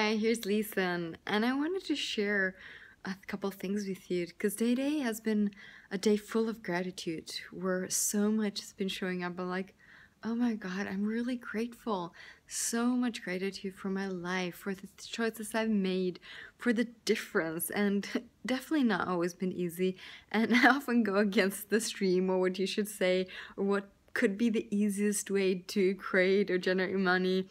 Hi, here's Lisa, and I wanted to share a couple things with you because today has been a day full of gratitude where so much has been showing up. I'm like, oh my God, I'm really grateful. So much gratitude for my life, for the choices I've made, for the difference, and definitely not always been easy. And I often go against the stream or what you should say, or what could be the easiest way to create or generate money.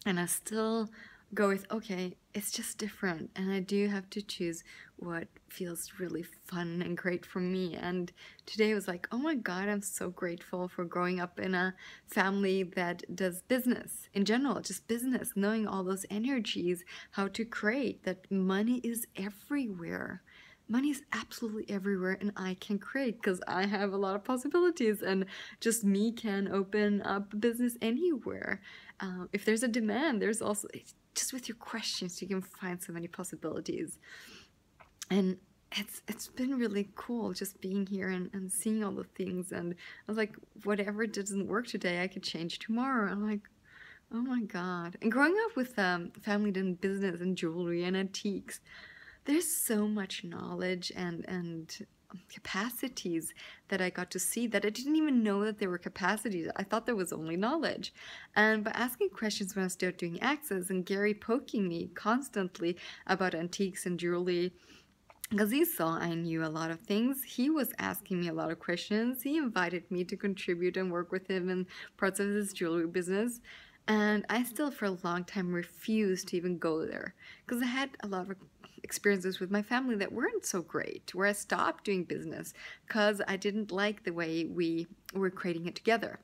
And I still go with, okay, it's just different. And I do have to choose what feels really fun and great for me. And today was like, oh my God, I'm so grateful for growing up in a family that does business in general, just business, knowing all those energies, how to create, that money is everywhere. Money is absolutely everywhere, and I can create because I have a lot of possibilities, and just me can open up a business anywhere. If there's a demand, there's also, just with your questions, you can find so many possibilities. And it's been really cool just being here and seeing all the things. And I was like, whatever doesn't work today, I could change tomorrow. I'm like, oh my God. And growing up with family in business and jewelry and antiques, there's so much knowledge and capacities that I got to see that I didn't even know that there were capacities. I thought there was only knowledge. And by asking questions when I started doing access and Gary poking me constantly about antiques and jewelry, because he saw I knew a lot of things, he was asking me a lot of questions. He invited me to contribute and work with him in parts of his jewelry business. And I still, for a long time, refused to even go there because I had a lot of experiences with my family that weren't so great, where I stopped doing business because I didn't like the way we were creating it together.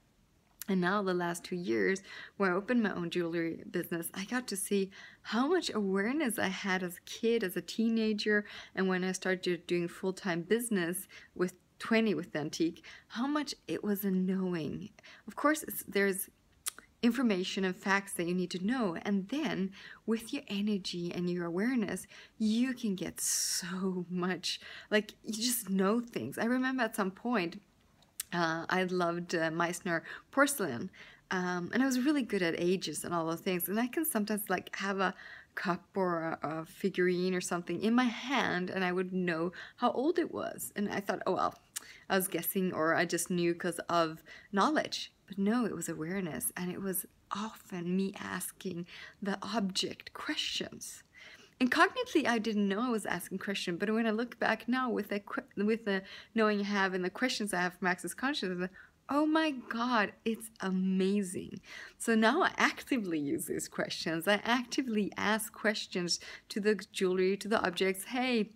And now, the last 2 years, where I opened my own jewelry business, I got to see how much awareness I had as a kid, as a teenager, and when I started doing full-time business with 20 with the antique, how much it was a knowing. Of course, there's information and facts that you need to know, and then with your energy and your awareness you can get so much, like, you just know things. I remember at some point I loved Meissner porcelain, and I was really good at ages and all those things, and I can sometimes like have a cup or a figurine or something in my hand and I would know how old it was, and I thought, oh well, I was guessing or I just knew because of knowledge. But no, it was awareness, and it was often me asking the object questions. And cognitively, I didn't know I was asking questions, but when I look back now with the knowing I have and the questions I have from Access Consciousness, oh my God, it's amazing. So now I actively use these questions. I actively ask questions to the jewelry, to the objects. Hey,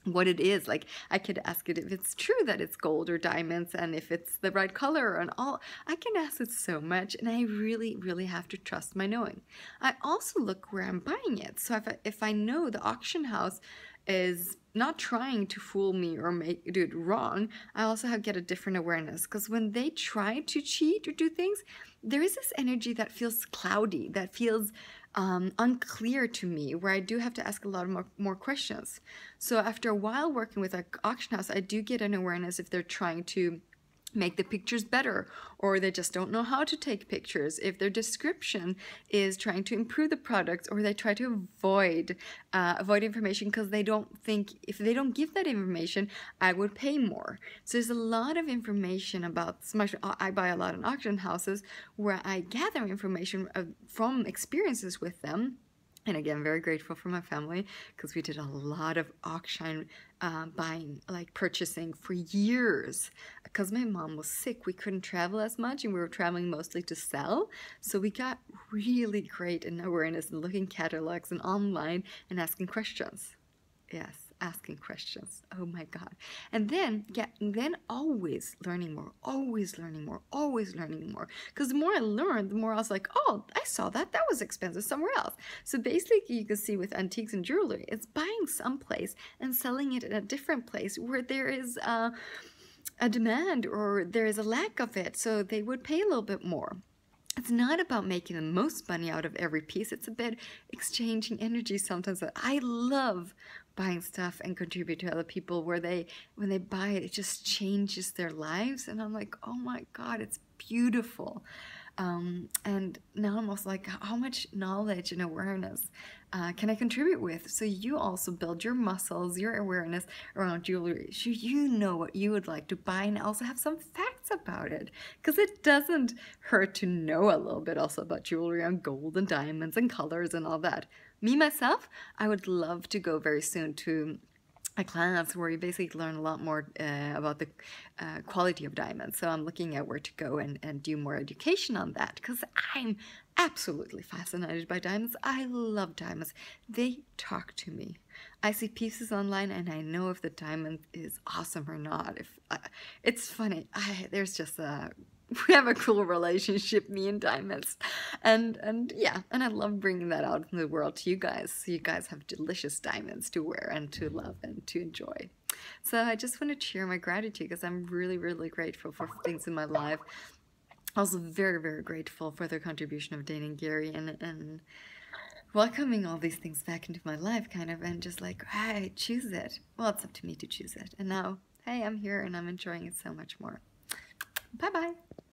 what it is, like, I could ask it if it's true that it's gold or diamonds, and if it's the right color and all. I can ask it so much, and I really have to trust my knowing. I also look where I'm buying it. So if I know the auction house is not trying to fool me or do it wrong, I also get a different awareness, because when they try to cheat or do things, there is this energy that feels cloudy, that feels unclear to me, where I do have to ask a lot more questions. So after a while working with an auction house, I do get an awareness if they're trying to make the pictures better, or they just don't know how to take pictures, if their description is trying to improve the product, or they try to avoid information because they don't think, if they don't give that information, I would pay more. So there's a lot of information about, I buy a lot in auction houses where I gather information from experiences with them. And again, very grateful for my family, because we did a lot of auction buying, like purchasing for years. Because my mom was sick, we couldn't travel as much, and we were traveling mostly to sell. So we got really great in awareness and looking catalogs and online and asking questions. Yes, asking questions. Oh my God. And then, yeah, and then always learning more, always learning more, always learning more. Because the more I learned, the more I was like, oh, I saw that was expensive somewhere else. So basically, you can see with antiques and jewelry, it's buying someplace and selling it in a different place where there is a demand or there is a lack of it. So they would pay a little bit more. It's not about making the most money out of every piece. It's about exchanging energy sometimes. I love buying stuff and contribute to other people where when they buy it, it just changes their lives. And I'm like, oh my God, it's beautiful. And now I'm also like, how much knowledge and awareness can I contribute with? So you also build your muscles, your awareness around jewelry. So you know what you would like to buy and also have some facts about it. Because it doesn't hurt to know a little bit also about jewelry and gold and diamonds and colors and all that. Me, myself, I would love to go very soon to a class where you basically learn a lot more about the quality of diamonds. So I'm looking at where to go and do more education on that because I'm absolutely fascinated by diamonds. I love diamonds. They talk to me. I see pieces online and I know if the diamond is awesome or not. If it's funny, there's just a we have a cool relationship, me and diamonds, and yeah, and I love bringing that out in the world to you guys, so you guys have delicious diamonds to wear and to love and to enjoy. So I just want to share my gratitude because I'm really, really grateful for things in my life. Also very, very grateful for the contribution of Dane and Gary and welcoming all these things back into my life, kind of, and just like, hey, choose it. Well, it's up to me to choose it. And now, hey, I'm here and I'm enjoying it so much more. Bye bye.